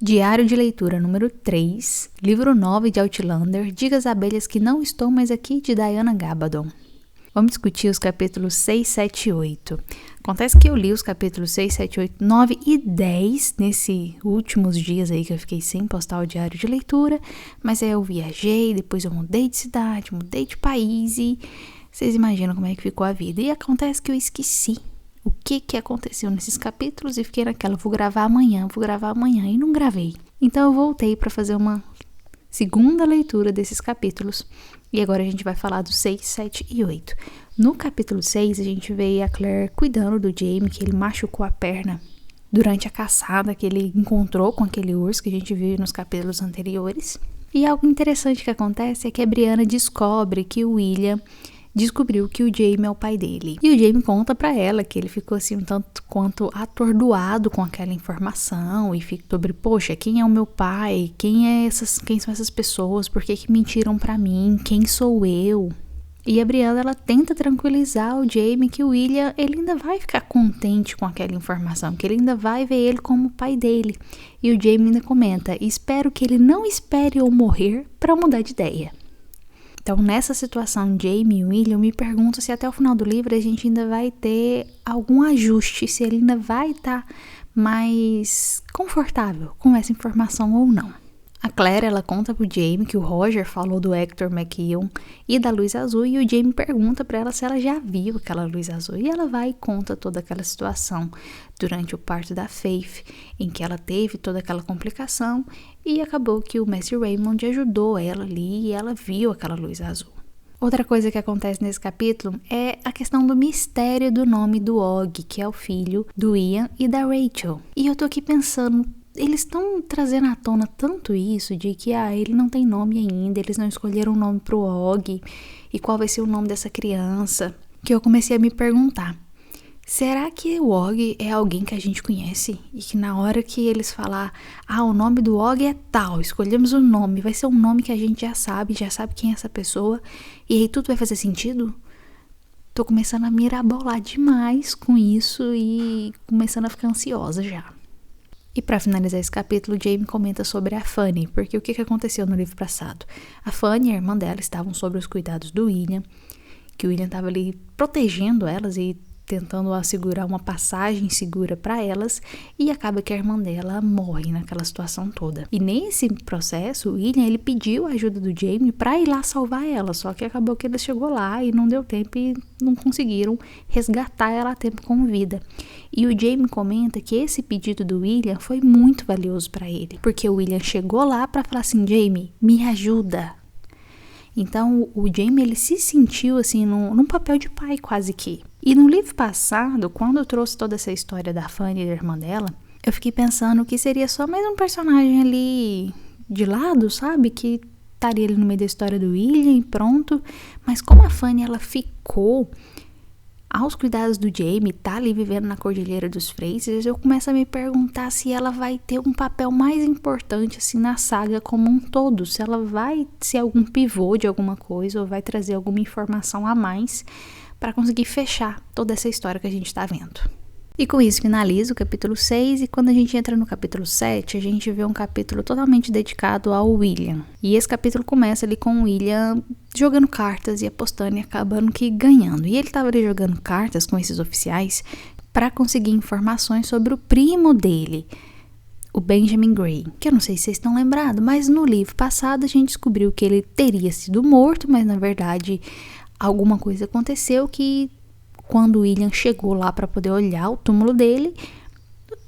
Diário de leitura número 3, livro 9 de Outlander, Diga às Abelhas que Não Estou Mais Aqui, de Diana Gabaldon. Vamos discutir os capítulos 6, 7 e 8. Acontece que eu li os capítulos 6, 7, 8, 9 e 10 nesses últimos dias aí que eu fiquei sem postar o diário de leitura, mas aí eu viajei, depois eu mudei de cidade, mudei de país e vocês imaginam como é que ficou a vida. E acontece que eu esqueci o que aconteceu nesses capítulos e fiquei naquela, vou gravar amanhã e não gravei. Então eu voltei para fazer uma segunda leitura desses capítulos e agora a gente vai falar dos 6, 7 e 8. No capítulo 6 a gente vê a Claire cuidando do Jaime, que ele machucou a perna durante a caçada que ele encontrou com aquele urso que a gente viu nos capítulos anteriores. E algo interessante que acontece é que a Brianna descobre que o William descobriu que o Jaime é o pai dele. E o Jaime conta pra ela que ele ficou assim um tanto quanto atordoado com aquela informação e fica sobre, poxa, quem é o meu pai? Quem são essas pessoas? Por que mentiram pra mim? Quem sou eu? E a Brianna, ela tenta tranquilizar o Jaime que o William, ele ainda vai ficar contente com aquela informação, que ele ainda vai ver ele como o pai dele. E o Jaime ainda comenta, espero que ele não espere eu morrer pra mudar de ideia. Então, nessa situação, Jaime e William, me pergunto se até o final do livro a gente ainda vai ter algum ajuste, se ele ainda vai estar mais confortável com essa informação ou não. A Claire, ela conta pro Jaime que o Roger falou do Hector McKeown e da luz azul, e o Jaime pergunta pra ela se ela já viu aquela luz azul, e ela vai e conta toda aquela situação durante o parto da Faith, em que ela teve toda aquela complicação, e acabou que o Mestre Raymond ajudou ela ali, e ela viu aquela luz azul. Outra coisa que acontece nesse capítulo é a questão do mistério do nome do Og, que é o filho do Ian e da Rachel. E eu tô aqui pensando, eles estão trazendo à tona tanto isso de que ele não tem nome ainda, eles não escolheram um nome pro Og, e qual vai ser o nome dessa criança, que eu comecei a me perguntar, será que o Og é alguém que a gente conhece? E que na hora que eles falar, o nome do Og é tal, escolhemos o nome, vai ser um nome que a gente já sabe quem é essa pessoa, e aí tudo vai fazer sentido? Tô começando a mirabolar demais com isso e começando a ficar ansiosa já. E para finalizar esse capítulo, Jaime comenta sobre a Fanny, porque o que aconteceu no livro passado? A Fanny e a irmã dela estavam sob os cuidados do William, que o William estava ali protegendo elas e tentando assegurar uma passagem segura para elas, e acaba que a irmã dela morre naquela situação toda. E nesse processo, o William, ele pediu a ajuda do Jaime para ir lá salvar ela, só que acabou que ele chegou lá e não deu tempo e não conseguiram resgatar ela a tempo com vida. E o Jaime comenta que esse pedido do William foi muito valioso para ele, porque o William chegou lá para falar assim, Jaime, me ajuda. Então, o Jaime, ele se sentiu, assim, num papel de pai, quase que. E no livro passado, quando eu trouxe toda essa história da Fanny e da irmã dela, eu fiquei pensando que seria só mais um personagem ali de lado, sabe? Que estaria ali no meio da história do William e pronto. Mas como a Fanny, ela ficou aos cuidados do Jaime, tá ali vivendo na Cordilheira dos Frasers, eu começo a me perguntar se ela vai ter um papel mais importante assim na saga como um todo, se ela vai ser algum pivô de alguma coisa ou vai trazer alguma informação a mais para conseguir fechar toda essa história que a gente tá vendo. E com isso finaliza o capítulo 6, e quando a gente entra no capítulo 7, a gente vê um capítulo totalmente dedicado ao William. E esse capítulo começa ali com o William jogando cartas e apostando e acabando que ganhando. E ele estava ali jogando cartas com esses oficiais para conseguir informações sobre o primo dele, o Benjamin Gray, que eu não sei se vocês estão lembrados, mas no livro passado a gente descobriu que ele teria sido morto, mas na verdade alguma coisa aconteceu que quando o William chegou lá para poder olhar o túmulo dele,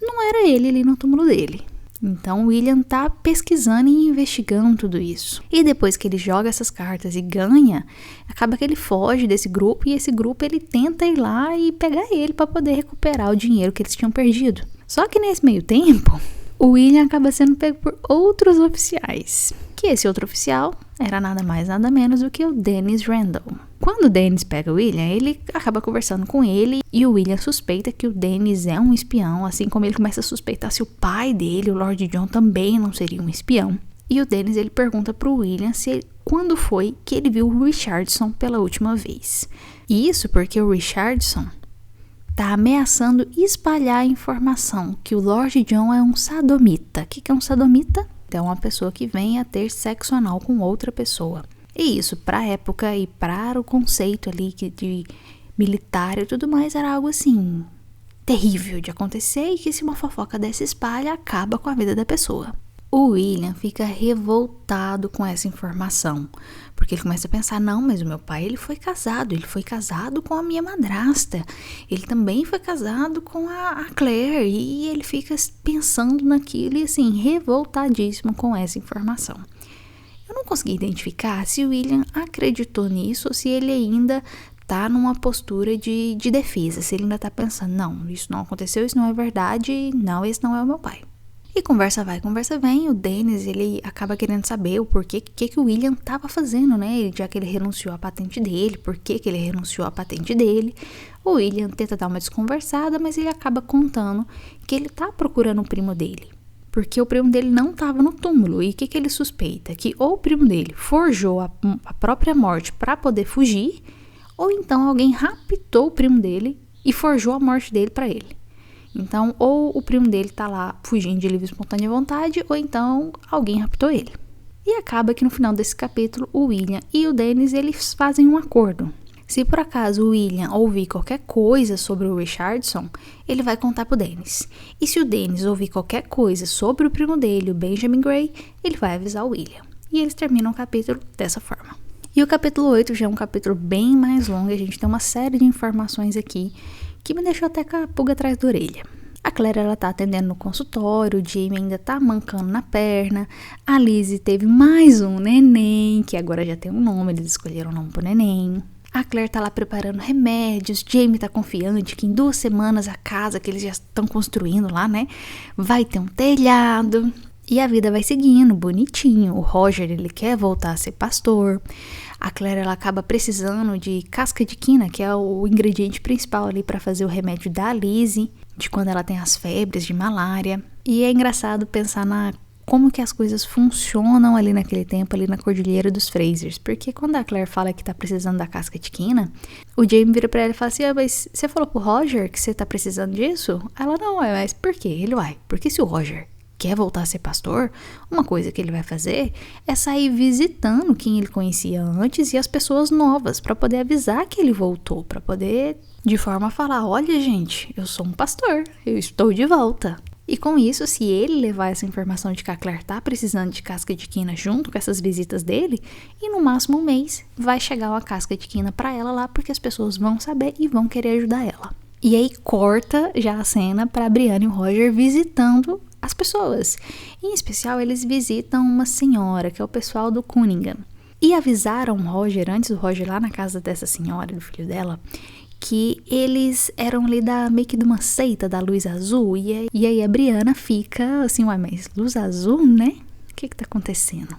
não era ele ali no túmulo dele. Então o William tá pesquisando e investigando tudo isso. E depois que ele joga essas cartas e ganha, acaba que ele foge desse grupo, e esse grupo ele tenta ir lá e pegar ele para poder recuperar o dinheiro que eles tinham perdido. Só que nesse meio tempo, o William acaba sendo pego por outros oficiais. Que esse outro oficial era nada mais nada menos do que o Dennis Randall. Quando o Dennis pega o William, ele acaba conversando com ele, e o William suspeita que o Dennis é um espião, assim como ele começa a suspeitar se o pai dele, o Lord John, também não seria um espião. E o Dennis, ele pergunta pro William quando foi que ele viu o Richardson pela última vez. E isso porque o Richardson tá ameaçando espalhar a informação que o Lord John é um sodomita. O que é um sodomita? É uma pessoa que vem a ter sexo anal com outra pessoa. E isso, para a época e para o conceito ali de militar e tudo mais, era algo assim, terrível de acontecer, e que se uma fofoca dessa espalha, acaba com a vida da pessoa. O William fica revoltado com essa informação, porque ele começa a pensar, não, mas o meu pai ele foi casado com a minha madrasta, ele também foi casado com a Claire, e ele fica pensando naquilo e assim, revoltadíssimo com essa informação. Eu não consegui identificar se o William acreditou nisso ou se ele ainda tá numa postura de defesa, se ele ainda tá pensando, não, isso não aconteceu, isso não é verdade, não, esse não é o meu pai. E conversa vai, conversa vem, o Dennis, ele acaba querendo saber o porquê que o William tava fazendo, né, já que ele renunciou à patente dele, por que ele renunciou à patente dele. O William tenta dar uma desconversada, mas ele acaba contando que ele tá procurando o primo dele, porque o primo dele não tava no túmulo, e o que ele suspeita? Que ou o primo dele forjou a própria morte para poder fugir, ou então alguém raptou o primo dele e forjou a morte dele para ele. Então, ou o primo dele tá lá fugindo de livre e espontânea vontade, ou então alguém raptou ele. E acaba que no final desse capítulo, o William e o Dennis, eles fazem um acordo. Se por acaso o William ouvir qualquer coisa sobre o Richardson, ele vai contar pro Dennis. E se o Dennis ouvir qualquer coisa sobre o primo dele, o Benjamin Gray, ele vai avisar o William. E eles terminam o capítulo dessa forma. E o capítulo 8 já é um capítulo bem mais longo, a gente tem uma série de informações aqui que me deixou até com a pulga atrás da orelha. A Claire, ela tá atendendo no consultório, o Jamie ainda tá mancando na perna, a Lizzie teve mais um neném, que agora já tem um nome, eles escolheram o nome pro neném. A Claire tá lá preparando remédios, Jamie tá confiante que em 2 semanas a casa que eles já estão construindo lá, né, vai ter um telhado. E a vida vai seguindo, bonitinho. O Roger, ele quer voltar a ser pastor. A Claire, ela acaba precisando de casca de quina, que é o ingrediente principal ali para fazer o remédio da Lizzie, de quando ela tem as febres de malária. E é engraçado pensar como que as coisas funcionam ali naquele tempo, ali na Cordilheira dos Frasers. Porque quando a Claire fala que tá precisando da casca de quina, o Jamie vira pra ela e fala assim, mas você falou pro Roger que você tá precisando disso? Ela, não, mas por quê? Ele vai. Porque se o Roger quer voltar a ser pastor, uma coisa que ele vai fazer é sair visitando quem ele conhecia antes e as pessoas novas, para poder avisar que ele voltou, para poder de forma a falar, olha gente, eu sou um pastor, eu estou de volta. E com isso, se ele levar essa informação de que a Claire tá precisando de casca de quina junto com essas visitas dele, e no máximo 1 mês vai chegar uma casca de quina para ela lá, porque as pessoas vão saber e vão querer ajudar ela. E aí corta já a cena para Brianna e o Roger visitando as pessoas. Em especial, eles visitam uma senhora, que é o pessoal do Cunningham. E avisaram o Roger, antes do Roger lá na casa dessa senhora, do filho dela, que eles eram ali meio que de uma seita da luz azul. E aí a Brianna fica assim, ué, mas luz azul, né? O que tá acontecendo?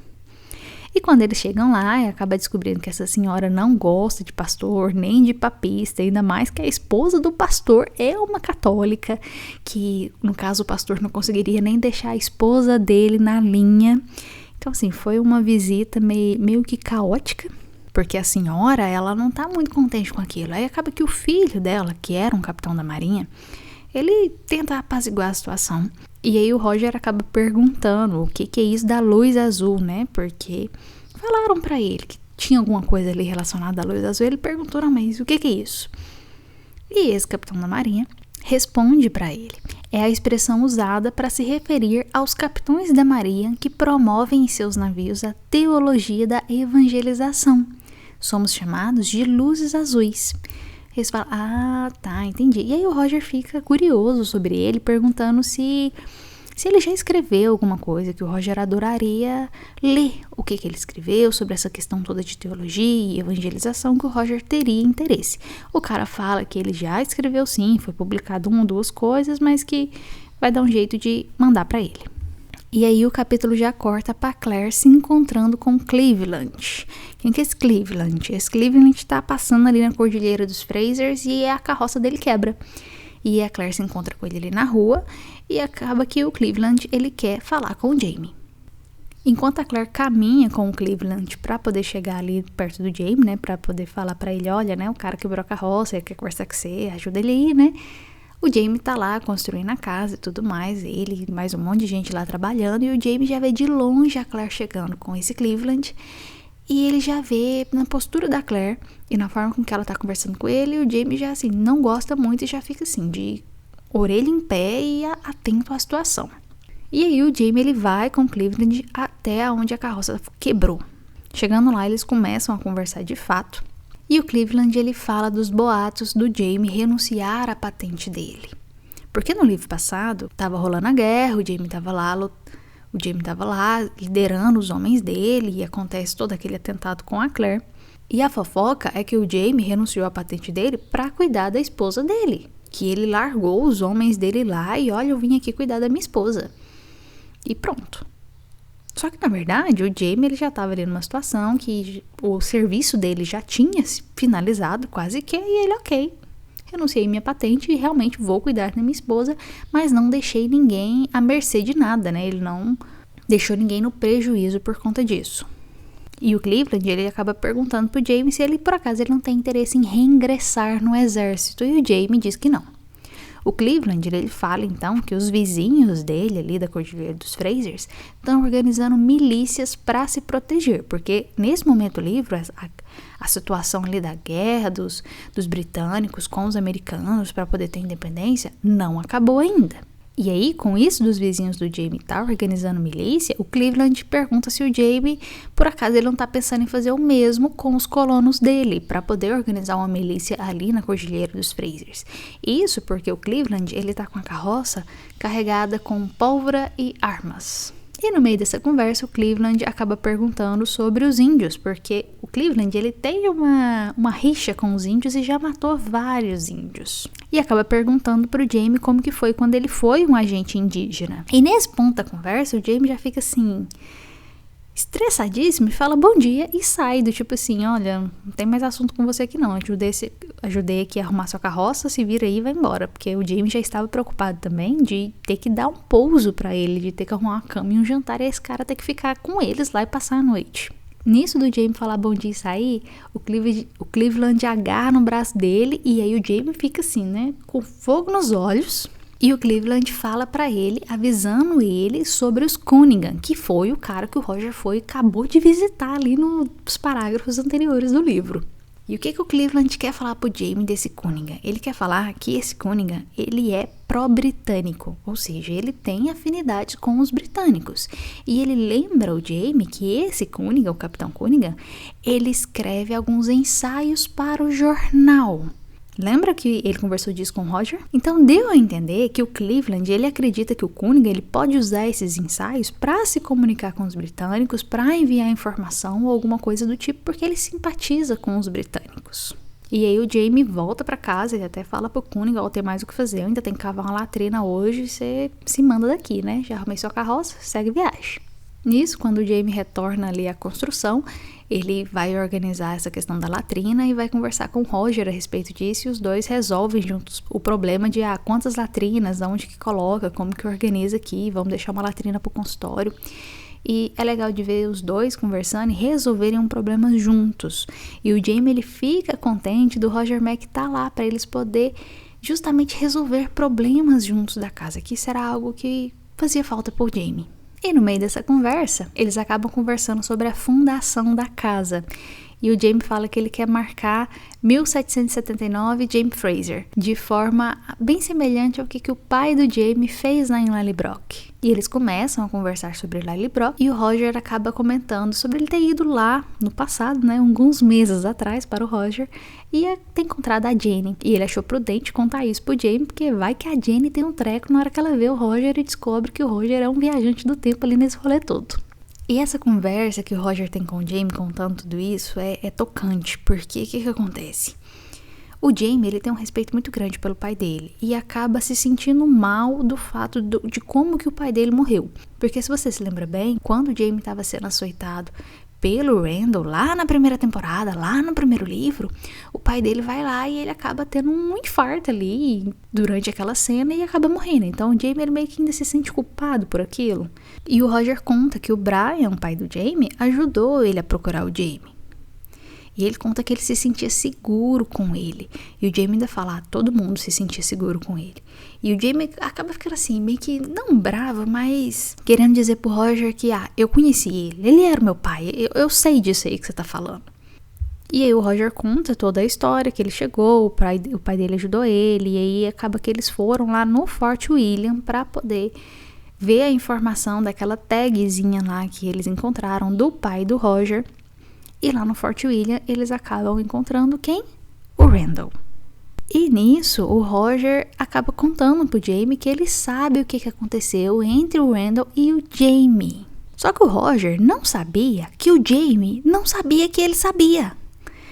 E quando eles chegam lá, acaba descobrindo que essa senhora não gosta de pastor, nem de papista, ainda mais que a esposa do pastor é uma católica, que no caso o pastor não conseguiria nem deixar a esposa dele na linha. Então assim, foi uma visita meio que caótica, porque a senhora, ela não tá muito contente com aquilo. Aí acaba que o filho dela, que era um capitão da marinha, ele tenta apaziguar a situação. E aí o Roger acaba perguntando o que é isso da luz azul, né? Porque falaram pra ele que tinha alguma coisa ali relacionada à luz azul. Ele perguntou, não, mas o que é isso? E esse capitão da marinha responde pra ele. É a expressão usada para se referir aos capitães da marinha que promovem em seus navios a teologia da evangelização. Somos chamados de luzes azuis. Eles falam, tá, entendi. E aí o Roger fica curioso sobre ele, perguntando se ele já escreveu alguma coisa, que o Roger adoraria ler o que ele escreveu sobre essa questão toda de teologia e evangelização, que o Roger teria interesse. O cara fala que ele já escreveu sim, foi publicado 1 ou 2 coisas, mas que vai dar um jeito de mandar pra ele. E aí o capítulo já corta pra Claire se encontrando com Cleveland. Quem que é esse Cleveland? Esse Cleveland tá passando ali na Cordilheira dos Frasers e a carroça dele quebra. E a Claire se encontra com ele ali na rua e acaba que o Cleveland, ele quer falar com o Jamie. Enquanto a Claire caminha com o Cleveland para poder chegar ali perto do Jamie, né, para poder falar para ele, olha, né, o cara quebrou a carroça, ele quer conversar com você, ajuda ele aí, né? O Jamie tá lá construindo a casa e tudo mais, ele e mais um monte de gente lá trabalhando, e o Jamie já vê de longe a Claire chegando com esse Cleveland, e ele já vê na postura da Claire e na forma com que ela tá conversando com ele, o Jamie já assim, não gosta muito e já fica assim, de orelha em pé e atento à situação. E aí o Jamie ele vai com o Cleveland até onde a carroça quebrou. Chegando lá, eles começam a conversar de fato. E o Cleveland ele fala dos boatos do Jamie renunciar à patente dele. Porque no livro passado estava rolando a guerra, o Jamie estava lá liderando os homens dele e acontece todo aquele atentado com a Claire. E a fofoca é que o Jamie renunciou à patente dele para cuidar da esposa dele. Que ele largou os homens dele lá e olha, eu vim aqui cuidar da minha esposa. E pronto. Só que, na verdade, o Jamie ele já estava ali numa situação que o serviço dele já tinha se finalizado quase que, e ele, ok, renunciei minha patente e realmente vou cuidar da minha esposa, mas não deixei ninguém à mercê de nada, né? Ele não deixou ninguém no prejuízo por conta disso. E o Cleveland, ele acaba perguntando pro Jamie se ele, por acaso, ele não tem interesse em reingressar no exército, e o Jamie diz que não. O Cleveland, ele fala então que os vizinhos dele ali da Cordilheira dos Frasers estão organizando milícias para se proteger, porque nesse momento do livro, a situação ali da guerra dos britânicos com os americanos para poder ter independência não acabou ainda. E aí, com isso dos vizinhos do Jamie estar organizando milícia, o Cleveland pergunta se o Jamie, por acaso, ele não está pensando em fazer o mesmo com os colonos dele, para poder organizar uma milícia ali na Cordilheira dos Frasers. Isso porque o Cleveland, ele está com a carroça carregada com pólvora e armas. E no meio dessa conversa, o Cleveland acaba perguntando sobre os índios, porque o Cleveland ele tem uma rixa com os índios e já matou vários índios. E acaba perguntando pro Jamie como que foi quando ele foi um agente indígena. E nesse ponto da conversa, o Jamie já fica assim, estressadíssimo, e fala bom dia e sai do tipo assim, olha, não tem mais assunto com você aqui não, ajudei aqui a arrumar sua carroça, se vira aí e vai embora, porque o Jamie já estava preocupado também de ter que dar um pouso pra ele, de ter que arrumar uma cama e um jantar, e esse cara ter que ficar com eles lá e passar a noite. Nisso do Jamie falar bom dia e sair, o Cleveland agarra no braço dele, e aí o Jamie fica assim, né, com fogo nos olhos. E o Cleveland fala pra ele, avisando ele sobre os Cunningham, que foi o cara que o Roger acabou de visitar ali nos parágrafos anteriores do livro. E o que o Cleveland quer falar pro Jamie desse Cunningham? Ele quer falar que esse Cunningham, ele é pró-britânico, ou seja, ele tem afinidade com os britânicos. E ele lembra o Jamie que esse Cunningham, o Capitão Cunningham, ele escreve alguns ensaios para o jornal. Lembra que ele conversou disso com o Roger? Então deu a entender que o Cleveland, ele acredita que o Cunningham, ele pode usar esses ensaios para se comunicar com os britânicos, para enviar informação ou alguma coisa do tipo, porque ele simpatiza com os britânicos. E aí o Jamie volta para casa e até fala pro Cunningham, ó, tem mais o que fazer, eu ainda tenho que cavar uma latrina hoje, você se manda daqui, né? Já arrumei sua carroça, segue viagem. Nisso, quando o Jamie retorna ali à construção, ele vai organizar essa questão da latrina e vai conversar com o Roger a respeito disso, e os dois resolvem juntos o problema de quantas latrinas, onde que coloca, como que organiza aqui, vamos deixar uma latrina pro consultório. E é legal de ver os dois conversando e resolverem um problema juntos. E o Jamie, ele fica contente do Roger Mac estar lá para eles poder justamente resolver problemas juntos da casa, que isso era algo que fazia falta por Jamie. E no meio dessa conversa, eles acabam conversando sobre a fundação da casa. E o Jamie fala que ele quer marcar 1779 Jamie Fraser, de forma bem semelhante ao que o pai do Jamie fez lá em Lallybroch. E eles começam a conversar sobre Lallybroch, e o Roger acaba comentando sobre ele ter ido lá no passado, né, alguns meses atrás, para o Roger, e ter encontrado a Jenny. E ele achou prudente contar isso pro Jamie, porque vai que a Jenny tem um treco na hora que ela vê o Roger e descobre que o Roger é um viajante do tempo ali nesse rolê todo. E essa conversa que o Roger tem com o Jamie contando tudo isso é tocante, porque o que acontece? O Jamie, ele tem um respeito muito grande pelo pai dele e acaba se sentindo mal do fato de como que o pai dele morreu. Porque se você se lembra bem, quando o Jamie estava sendo açoitado pelo Randall lá na primeira temporada, lá no primeiro livro, o pai dele vai lá e ele acaba tendo um infarto ali durante aquela cena e acaba morrendo. Então o Jaime ele meio que ainda se sente culpado por aquilo. E o Roger conta que o Brian, pai do Jaime, ajudou ele a procurar o Jaime. E ele conta que ele se sentia seguro com ele. E o Jaime ainda fala, todo mundo se sentia seguro com ele. E o Jaime acaba ficando assim, meio que, não bravo, mas querendo dizer pro Roger que, eu conheci ele era meu pai, eu sei disso aí que você tá falando. E aí o Roger conta toda a história, que ele chegou, o pai dele ajudou ele, e aí acaba que eles foram lá no Fort William pra poder ver a informação daquela tagzinha lá que eles encontraram do pai do Roger. E lá no Fort William, eles acabam encontrando quem? O Randall. E nisso, o Roger acaba contando pro Jaime que ele sabe o que aconteceu entre o Randall e o Jaime. Só que o Roger não sabia que o Jaime não sabia que ele sabia.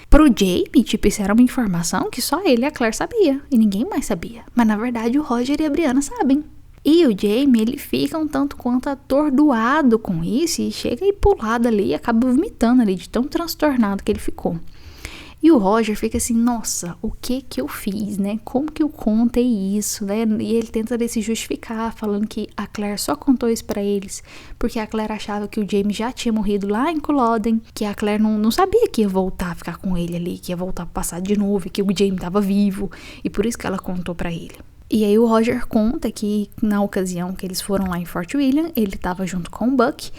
Pro Jaime, isso era uma informação que só ele e a Claire sabia, e ninguém mais sabia. Mas na verdade o Roger e a Brianna sabem. E o Jaime, ele fica um tanto quanto atordoado com isso e chega a ir pro lado ali e acaba vomitando ali de tão transtornado que ele ficou. E o Roger fica assim, nossa, o que eu fiz, né? Como que eu contei isso, né? E ele tenta se justificar, falando que a Claire só contou isso pra eles porque a Claire achava que o Jaime já tinha morrido lá em Culloden, que a Claire não sabia que ia voltar a ficar com ele ali, que ia voltar pro passado de novo, e que o Jaime tava vivo, e por isso que ela contou pra ele. E aí o Roger conta que na ocasião que eles foram lá em Fort William, ele estava junto com o Buck,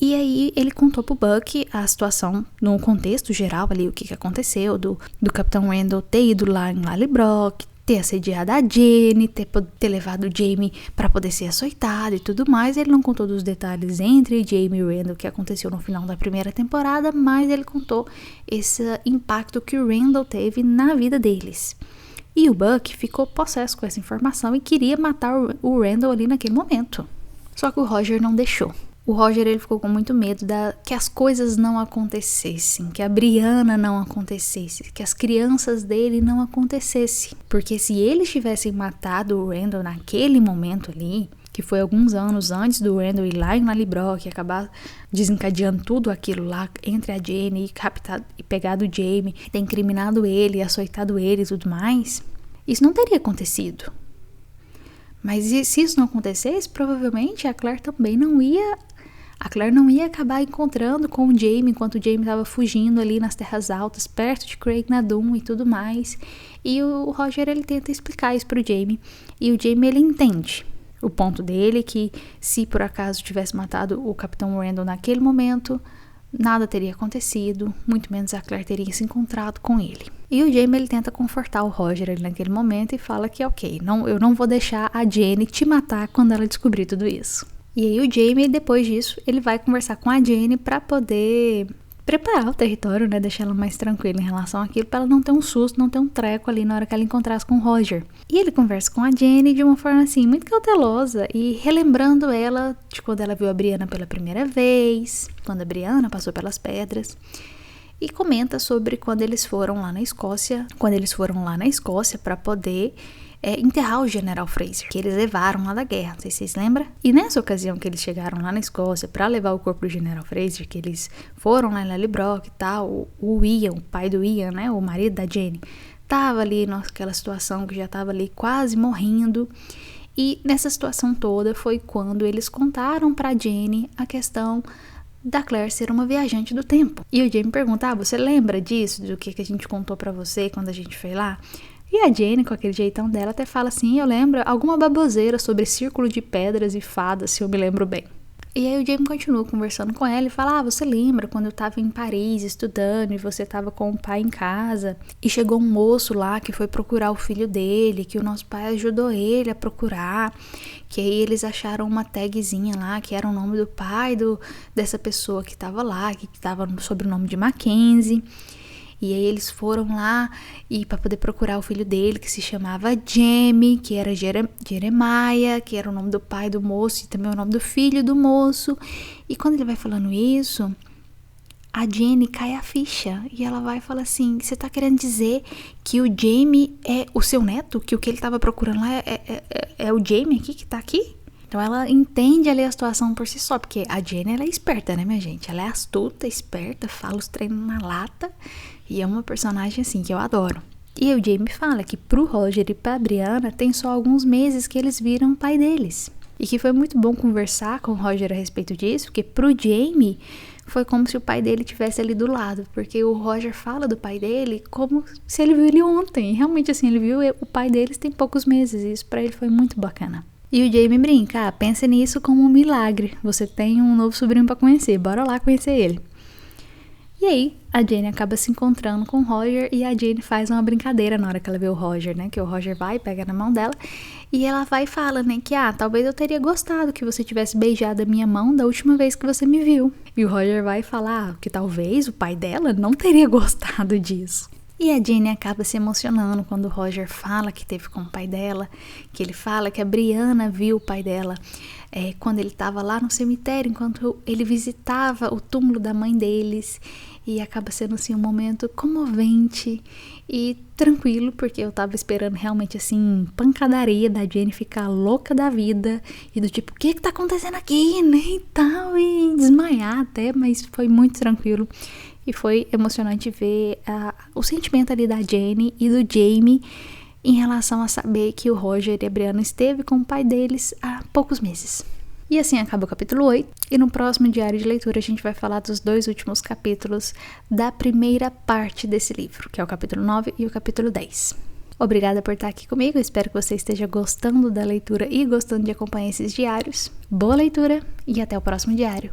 e aí ele contou pro Buck a situação no contexto geral ali, o que aconteceu, do Capitão Randall ter ido lá em Lallybroch, ter assediado a Jenny, ter levado o Jaime para poder ser açoitado e tudo mais. Ele não contou dos detalhes entre Jaime e Randall que aconteceu no final da primeira temporada, mas ele contou esse impacto que o Randall teve na vida deles. E o Buck ficou possesso com essa informação e queria matar o Randall ali naquele momento. Só que o Roger não deixou. O Roger ele ficou com muito medo que as coisas não acontecessem, que a Brianna não acontecesse, que as crianças dele não acontecessem. Porque se eles tivessem matado o Randall naquele momento ali, que foi alguns anos antes do Randall ir lá em Lallybroch e acabar desencadeando tudo aquilo lá entre a Jenny e pegado o Jaime, ter incriminado ele, açoitado ele e tudo mais, isso não teria acontecido. Mas se isso não acontecesse, provavelmente a Claire não ia acabar encontrando com o Jaime enquanto o Jaime estava fugindo ali nas Terras Altas, perto de Craig Nardun e tudo mais. E o Roger ele tenta explicar isso pro Jaime, e o Jaime ele entende o ponto dele, que se por acaso tivesse matado o Capitão Randall naquele momento, nada teria acontecido, muito menos a Claire teria se encontrado com ele. E o Jaime ele tenta confortar o Roger ali naquele momento e fala que ok, eu não vou deixar a Jenny te matar quando ela descobrir tudo isso. E aí o Jaime, depois disso, ele vai conversar com a Jenny pra poder preparar o território, né, deixar ela mais tranquila em relação àquilo, pra ela não ter um susto, não ter um treco ali na hora que ela encontrasse com o Roger. E ele conversa com a Jenny de uma forma assim, muito cautelosa e relembrando ela de quando ela viu a Brianna pela primeira vez, quando a Brianna passou pelas pedras, e comenta sobre quando eles foram lá na Escócia pra poder enterrar o General Fraser, que eles levaram lá da guerra, não sei se vocês lembram. E nessa ocasião que eles chegaram lá na Escócia para levar o corpo do General Fraser, que eles foram lá em Lallybroch e tal, o Ian, o pai do Ian, né, o marido da Jenny, tava ali naquela situação que já tava ali quase morrendo. E nessa situação toda foi quando eles contaram pra Jenny a questão da Claire ser uma viajante do tempo. E o Jaime pergunta, você lembra disso, do que a gente contou pra você quando a gente foi lá? E a Jenny, com aquele jeitão dela, até fala assim, eu lembro alguma baboseira sobre círculo de pedras e fadas, se eu me lembro bem. E aí o Jaime continua conversando com ela e fala, você lembra quando eu tava em Paris estudando e você tava com o pai em casa e chegou um moço lá que foi procurar o filho dele, que o nosso pai ajudou ele a procurar, que aí eles acharam uma tagzinha lá que era o nome do pai dessa pessoa que tava lá, que tava sob o nome de Mackenzie. E aí eles foram lá e para poder procurar o filho dele, que se chamava Jamie, que era Jeremiah, que era o nome do pai do moço e também o nome do filho do moço. E quando ele vai falando isso, a Jenny cai a ficha e ela vai falar assim, você tá querendo dizer que o Jamie é o seu neto? Que o que ele tava procurando lá é o Jamie aqui, que tá aqui? Então ela entende ali a situação por si só, porque a Jenny, ela é esperta, né, minha gente? Ela é astuta, esperta, fala os treinos na lata e é uma personagem assim que eu adoro. E o Jamie fala que pro Roger e pra Brianna tem só alguns meses que eles viram o pai deles. E que foi muito bom conversar com o Roger a respeito disso, porque pro Jamie foi como se o pai dele estivesse ali do lado, porque o Roger fala do pai dele como se ele viu ele ontem. E realmente assim, ele viu o pai deles tem poucos meses, e isso pra ele foi muito bacana. E o Jamie brinca, pensa nisso como um milagre, você tem um novo sobrinho pra conhecer, bora lá conhecer ele. E aí, a Jenny acaba se encontrando com o Roger e a Jenny faz uma brincadeira na hora que ela vê o Roger, né? Que o Roger vai, pega na mão dela e ela vai e fala, né? Que, talvez eu teria gostado que você tivesse beijado a minha mão da última vez que você me viu. E o Roger vai falar que talvez o pai dela não teria gostado disso. E a Jenny acaba se emocionando quando o Roger fala que teve com o pai dela, que ele fala que a Brianna viu o pai dela quando ele estava lá no cemitério, enquanto ele visitava o túmulo da mãe deles. E acaba sendo assim um momento comovente e tranquilo, porque eu tava esperando realmente assim pancadaria da Jenny ficar louca da vida e do tipo, o que tá acontecendo aqui, né, e tal, e desmaiar até, mas foi muito tranquilo. E foi emocionante ver o sentimento ali da Jenny e do Jamie em relação a saber que o Roger e a Brianna esteve com o pai deles há poucos meses. E assim acaba o capítulo 8, e no próximo diário de leitura a gente vai falar dos 2 últimos capítulos da primeira parte desse livro, que é o capítulo 9 e o capítulo 10. Obrigada por estar aqui comigo, espero que você esteja gostando da leitura e gostando de acompanhar esses diários. Boa leitura e até o próximo diário!